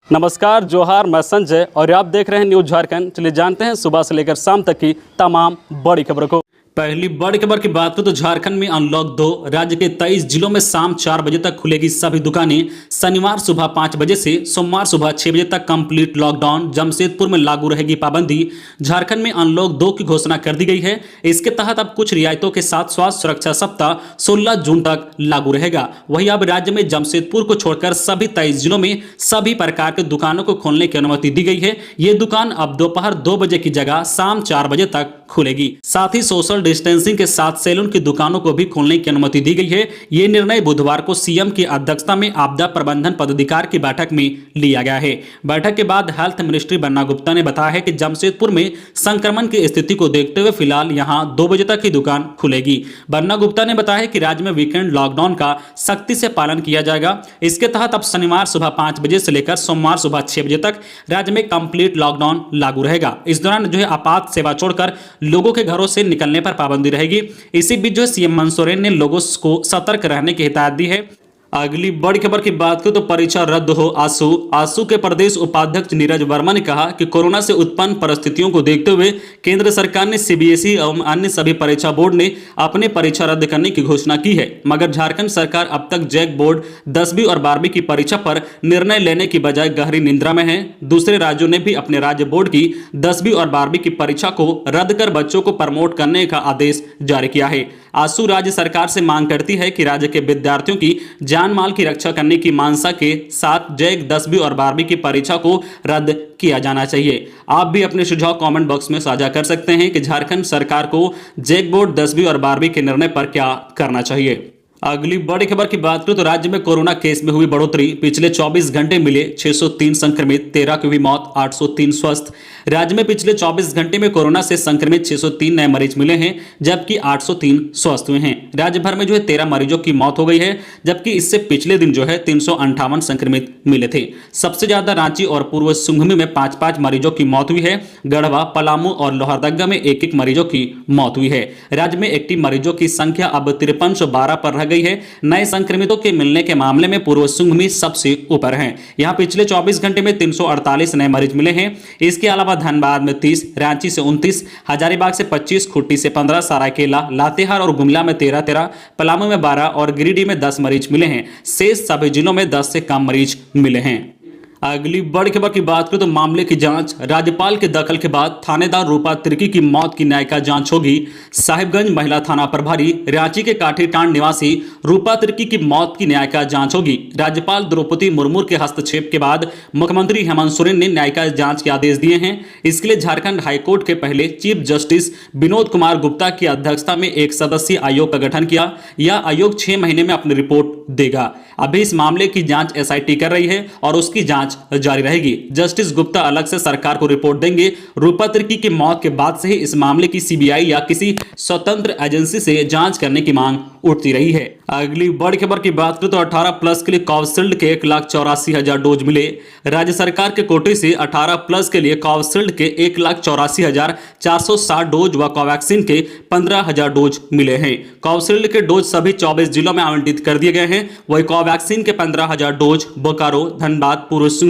नमस्कार, जोहार, मैं संजय और आप देख रहे हैं न्यूज झारखंड। चलिए जानते हैं सुबह से लेकर शाम तक की तमाम बड़ी खबरों को। पहली बड़ी खबर की बात करें तो झारखंड में अनलॉक 2 राज्य के 23 जिलों में शाम 4 बजे तक खुलेगी सभी दुकानें। शनिवार सुबह 5 बजे से सोमवार सुबह 6 बजे तक कंप्लीट लॉकडाउन। जमशेदपुर में लागू रहेगी पाबंदी। झारखंड में अनलॉक 2 की घोषणा कर दी गई है। इसके तहत अब कुछ रियायतों के साथ स्वास्थ्य सुरक्षा सप्ताह 16 जून तक लागू रहेगा। वहीं अब राज्य में जमशेदपुर को छोड़कर सभी 23 जिलों में सभी प्रकार के दुकानों को खोलने की अनुमति दी गई है। ये दुकान अब दोपहर 2 बजे की जगह शाम 4 बजे तक खुलेगी। साथ ही सोशल डिस्टेंसिंग के साथ सैलून की दुकानों को भी खोलने की अनुमति दी गई है। ये निर्णय बुधवार को सीएम की अध्यक्षता में आपदा प्रबंधन पदाधिकार की बैठक में लिया गया है। बैठक के बाद हेल्थ मिनिस्ट्री बन्ना गुप्ता ने बताया है कि जमशेदपुर में संक्रमण की स्थिति को देखते हुए फिलहाल यहां 2 बजे तक ही दुकान खुलेगी। बन्ना गुप्ता ने बताया कि राज्य में वीकेंड लॉकडाउन का सख्ती से पालन किया जाएगा। इसके तहत अब शनिवार सुबह 5 बजे से लेकर सोमवार सुबह 6 बजे तक राज्य में कंप्लीट लॉकडाउन लागू रहेगा। इस दौरान आपात सेवा छोड़कर लोगों के घरों से निकलने पर पाबंदी रहेगी। इसी बीच सीएम हेमंत सोरेन ने लोगों को सतर्क रहने की हिदायत दी है। अगली बड़ी खबर की बात करें तो परीक्षा रद्द हो आसू के प्रदेश उपाध्यक्ष नीरज वर्मा ने कहा कि कोरोना से उत्पन्न परिस्थितियों को देखते हुए केंद्र सरकार ने सीबीएसई एवं अन्य सभी परीक्षा बोर्ड ने अपने परीक्षा रद्द करने की घोषणा की है। मगर झारखंड सरकार अब तक जैक बोर्ड 10वीं और 12वीं की परीक्षा पर निर्णय लेने की बजाय गहरी निंद्रा में है। दूसरे राज्यों ने भी अपने राज्य बोर्ड की 10वीं और 12वीं की परीक्षा को रद्द कर बच्चों को प्रमोट करने का आदेश जारी किया है। आसू राज्य सरकार से मांग करती है कि राज्य के विद्यार्थियों की जान माल की रक्षा करने की मानसा के साथ जैक 10वीं और 12वीं की परीक्षा को रद्द किया जाना चाहिए। आप भी अपने सुझाव कमेंट बॉक्स में साझा कर सकते हैं कि झारखंड सरकार को जैक बोर्ड 10वीं और 12वीं के निर्णय पर क्या करना चाहिए। अगली बड़ी खबर की बात करें तो राज्य में कोरोना केस में हुई बढ़ोतरी। पिछले 24 घंटे मिले 603 संक्रमित, 13 की हुई मौत, 803 स्वस्थ। राज्य में पिछले 24 घंटे में कोरोना से संक्रमित 603 नए मरीज मिले हैं, जबकि 803 स्वस्थ हुए हैं। राज्य भर में 13 मरीजों की मौत हो गई है, जबकि इससे पिछले दिन 358 संक्रमित मिले थे। सबसे ज्यादा रांची और पूर्व सिंहभूम में 5-5 मरीजों की मौत हुई है। गढ़वा, पलामू और लोहरदगा में 1-1 मरीजों की मौत हुई है। राज्य में एक्टिव मरीजों की संख्या अब 5312 पर गई है। नए संक्रमितों के मिलने के मामले में पूर्व सिंहभूम सबसे ऊपर हैं। यहां पिछले 24 घंटे में 348 नए मरीज मिले हैं। इसके अलावा धनबाद में 30, रांची से 29, हजारीबाग से 25, खूंटी से 15, सरायकेला, लातेहार और गुमला में 13-13, पलामू में 12 और गिरिडीह में 10 मरीज मिले हैं। शेष सभी जिलों में 10 से कम मरीज मिले हैं। अगली बड़ी खबर की बात करें तो मामले की जांच। राज्यपाल के दखल के बाद थानेदार रूपा तिर्की की मौत की न्यायिक जांच होगी। साहिबगंज महिला थाना प्रभारी रांची के काठीटांड निवासी रूपा तिर्की की मौत की न्यायिक जांच होगी। राज्यपाल द्रौपदी मुर्मू के हस्तक्षेप के बाद मुख्यमंत्री हेमंत सोरेन ने न्यायिक जांच के आदेश दिए हैं। इसके लिए झारखंड हाईकोर्ट के पहले चीफ जस्टिस विनोद कुमार गुप्ता की अध्यक्षता में एक सदस्यीय आयोग का गठन किया। यह आयोग 6 महीने में अपनी रिपोर्ट देगा। अभी इस मामले की जांच एसआईटी कर रही है और उसकी जांच जारी रहेगी। जस्टिस गुप्ता अलग से सरकार को रिपोर्ट देंगे। रूपा तिर्की की मौत के बाद से ही इस मामले की सीबीआई या किसी स्वतंत्र एजेंसी से जांच करने की मांग उठती रही है। अगली बड़ी खबर की बात करें तो 18+ के लिए कोविशील्ड के 1,84,000 डोज मिले। राज्य सरकार के कोटे से 18+ के लिए कोविशील्ड के 1,84,460 डोज व कोवैक्सीन के 15,000 डोज मिले हैं। कोविशील्ड के डोज सभी 24 जिलों में आवंटित कर दिए गए हैं। वही कोवैक्सीन के 15,000 डोज बोकारो, धनबाद, पूर्व सिंहभूम,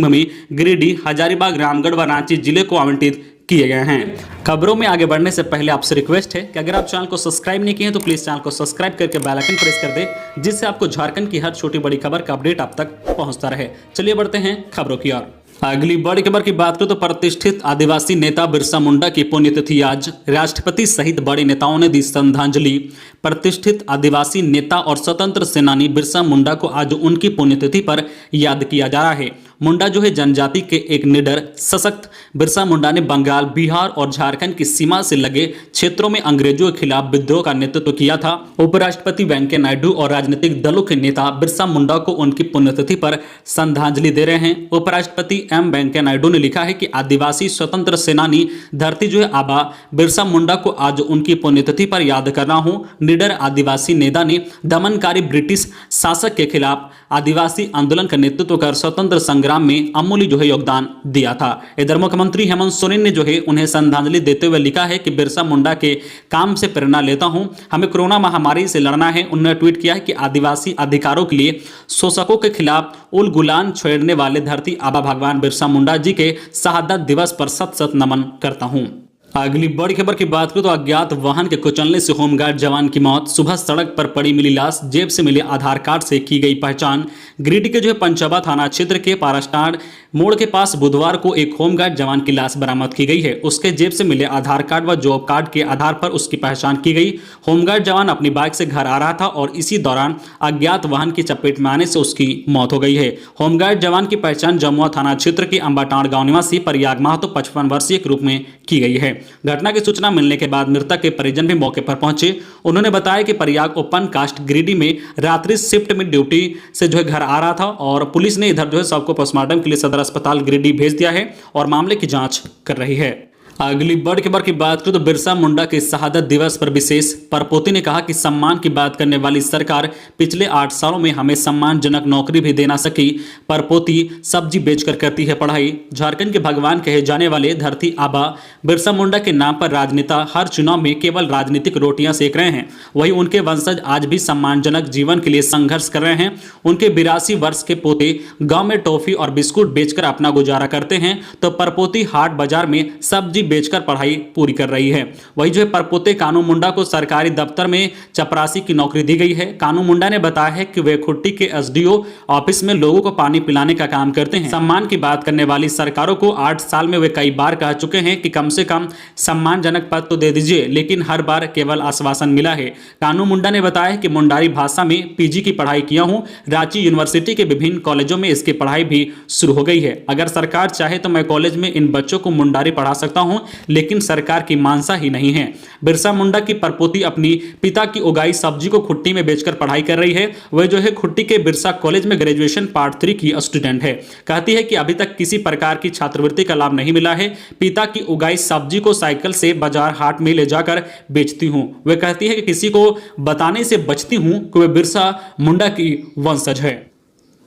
गिरिडीह, हजारीबाग, रामगढ़ व रांची जिले को आवंटित किए गए हैं। खबरों में आगे बढ़ने से पहले आपसे रिक्वेस्ट है कि अगर आप चैनल को सब्सक्राइब नहीं किए हैं तो प्लीज चैनल को सब्सक्राइब करके बेल आइकन प्रेस कर दें, जिससे आपको झारखंड की हर छोटी बड़ी खबर का अपडेट आप तक पहुंचता रहे। चलिए बढ़ते हैं खबरों की ओर। अगली बड़ी खबर की बात करें तो प्रतिष्ठित आदिवासी नेता बिरसा मुंडा की पुण्यतिथि आज। राष्ट्रपति सहित बड़े नेताओं ने दी श्रद्धांजलि। प्रतिष्ठित आदिवासी नेता और स्वतंत्र सेनानी बिरसा मुंडा को आज उनकी पुण्यतिथि पर याद किया जा रहा है। मुंडा जनजाति के एक निडर सशक्त बिरसा मुंडा ने बंगाल, बिहार और झारखंड की सीमा से लगे क्षेत्रों में अंग्रेजों के खिलाफ विद्रोह का नेतृत्व किया था। उपराष्ट्रपति वेंकैया नायडू और राजनीतिक दलों के नेता बिरसा मुंडा को उनकी पुण्यतिथि पर श्रद्धांजलि दे रहे हैं। उपराष्ट्रपति एम वेंकैया नायडू ने लिखा है कि आदिवासी स्वतंत्र सेनानी धरती आबा बिरसा मुंडा को आज उनकी पुण्यतिथि पर याद कर रहा हूं। निडर आदिवासी नेता ने दमनकारी ब्रिटिश शासक के खिलाफ आदिवासी आंदोलन का नेतृत्व कर स्वतंत्र संग्राम में अमूल्य जो है योगदान दिया था। इधर मुख्यमंत्री हेमंत सोरेन ने जो है उन्हें श्रद्धांजलि देते हुए लिखा है कि बिरसा मुंडा के काम से प्रेरणा लेता हूं, हमें कोरोना महामारी से लड़ना है। उन्होंने ट्वीट किया है कि आदिवासी अधिकारों के लिए शोषकों के खिलाफ उल गुलान छेड़ने वाले धरती आबा भगवान बिरसा मुंडा जी के शहादत दिवस पर सत सत नमन करता हूं। अगली बड़ी खबर की बात करें तो अज्ञात वाहन के कुचलने से होमगार्ड जवान की मौत, सुबह सड़क पर पड़ी मिली लाश, जेब से मिले आधार कार्ड से की गई पहचान। गिरिडीह के जो है पंचबा थाना क्षेत्र के पारास्टार मोड़ के पास बुधवार को एक होमगार्ड जवान की लाश बरामद की गई है। उसके जेब से मिले आधार कार्ड व जॉब कार्ड के आधार पर उसकी पहचान की गई। होमगार्ड जवान अपनी बाइक से घर आ रहा था और इसी दौरान अज्ञात वाहन की चपेट में आने से उसकी मौत हो गई है। होमगार्ड जवान की पहचान जमुआ थाना क्षेत्र के अंबाटांड़ गांव निवासी प्रयाग महतो 55 वर्षीय के रूप में की गई है। घटना की सूचना मिलने के बाद मृतक के परिजन भी मौके पर पहुंचे। उन्होंने बताया कि प्रयाग ओपन कास्ट गिरिडीह में रात्रि शिफ्ट में ड्यूटी से जो है घर आ रहा था और पुलिस ने इधर जो है सबको पोस्टमार्टम के लिए सदर अस्पताल गिरिडीह भेज दिया है और मामले की जांच कर रही है। अगली बड़ी खबर की बात करें तो बिरसा मुंडा के शहादत दिवस पर विशेष, परपोती ने कहा कि सम्मान की बात करने वाली सरकार पिछले 8 सालों में हमें सम्मानजनक नौकरी भी दे ना सकी। परपोती सब्जी बेचकर करती है पढ़ाई। झारखंड के भगवान कहे जाने वाले धरती आबा बिरसा मुंडा के नाम पर राजनेता हर चुनाव में केवल राजनीतिक रोटियां सेक रहे हैं, वहीं उनके वंशज आज भी सम्मानजनक जीवन के लिए संघर्ष कर रहे हैं। उनके 82 वर्ष के पोते गाँव में टॉफी और बिस्कुट बेचकर अपना गुजारा करते हैं तो परपोती हाट बाजार में सब्जी बेचकर पढ़ाई पूरी कर रही है। वही जो है परपोते कानू मुंडा को सरकारी दफ्तर में चपरासी की नौकरी दी गई है। कानू मुंडा ने बताया है कि वे खुट्टी के एसडीओ ऑफिस में लोगों को पानी पिलाने का काम करते हैं। सम्मान की बात करने वाली सरकारों को 8 साल में वे कई बार कह चुके हैं कि कम से कम सम्मानजनक पद तो दे दीजिए, लेकिन हर बार केवल आश्वासन मिला है। कानू मुंडा ने बताया कि मुंडारी भाषा में पीजी की पढ़ाई किया हूं। रांची यूनिवर्सिटी के विभिन्न कॉलेजों में इसकी पढ़ाई भी शुरू हो गई है। अगर सरकार चाहे तो मैं कॉलेज में इन बच्चों को मुंडारी पढ़ा सकता हूं, लेकिन सरकार की मानसा ही नहीं है। बिरसा मुंडा की परपोती अपनी पिता की उगाई सब्जी को खुट्टी में बेचकर पढ़ाई कर रही है। वह जो है खुट्टी के बिरसा कॉलेज में ग्रेजुएशन पार्ट 3 की स्टूडेंट है। कहती है कि अभी तक किसी प्रकार की छात्रवृत्ति का लाभ नहीं मिला है। पिता की उगाई सब्जी को साइकिल से बाजार हाट में ले जाकर बेचती हूं। वह कहती है कि किसी को बताने से बचती हूं कि वह बिरसा मुंडा की वंशज है।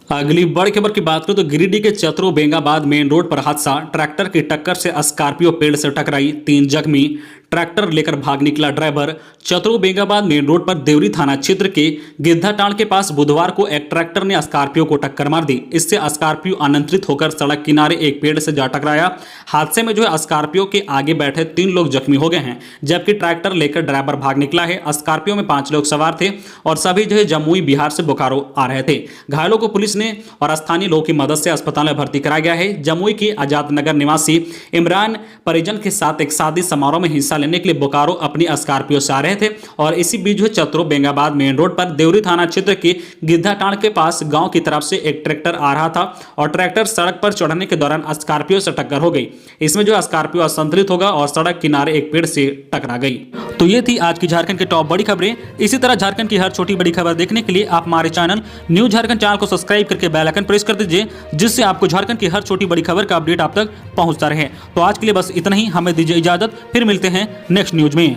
अगली बड़ी खबर की बात करें तो गिरिडीह के चतरो बेंगाबाद मेन रोड पर हादसा, ट्रैक्टर की टक्कर से स्कॉर्पियो पेड़ से टकराई, 3 जख्मी। ट्रैक्टर लेकर भाग निकला ड्राइवर। चतरो बेंगाबाद मेन रोड पर देवरी थाना क्षेत्र के गिद्धाटांड़ के पास बुधवार को एक ट्रैक्टर ने स्कॉर्पियो को टक्कर मार दी। इससे स्कॉर्पियो अनियंत्रित होकर सड़क किनारे एक पेड़ से जा टकराया। हादसे में जो है स्कॉर्पियो के आगे बैठे 3 लोग जख्मी हो गए हैं, जबकि ट्रैक्टर लेकर ड्राइवर भाग निकला है। स्कॉर्पियो में 5 लोग सवार थे और सभी जो है जमुई बिहार से बोकारो आ रहे थे। घायलों को पुलिस ने और स्थानीय लोगों की मदद से अस्पताल में भर्ती कराया गया है। जमुई के आजाद नगर निवासी इमरान परिजन के साथ एक शादी समारोह में हिस्सा लेने के लिए बोकारो अपनी स्कॉर्पियो से आ रहे थे और इसी बीच चतरो बेंगाबाद मेन रोड पर देवरी थाना क्षेत्र के गिद्धाटांड़ के पास गांव की तरफ से एक ट्रैक्टर आ रहा था और ट्रैक्टर सड़क पर चढ़ने के दौरान स्कॉर्पियो से टक्कर हो गई। इसमें जो स्कॉर्पियो असंतुलित होगा और सड़क किनारे एक पेड़ से टकरा गई। तो ये थी आज की झारखंड की टॉप बड़ी खबरें। इसी तरह झारखंड की हर छोटी बड़ी खबर देखने के लिए आप हमारे चैनल न्यूज झारखंड चैनल को सब्सक्राइब करके बेल आइकन प्रेस कर दीजिए, जिससे आपको झारखंड की हर छोटी बड़ी खबर का अपडेट आप तक पहुंचता रहे। तो आज के लिए बस इतना ही, हमें दीजिए इजाजत, फिर मिलते हैं नेक्स्ट न्यूज में।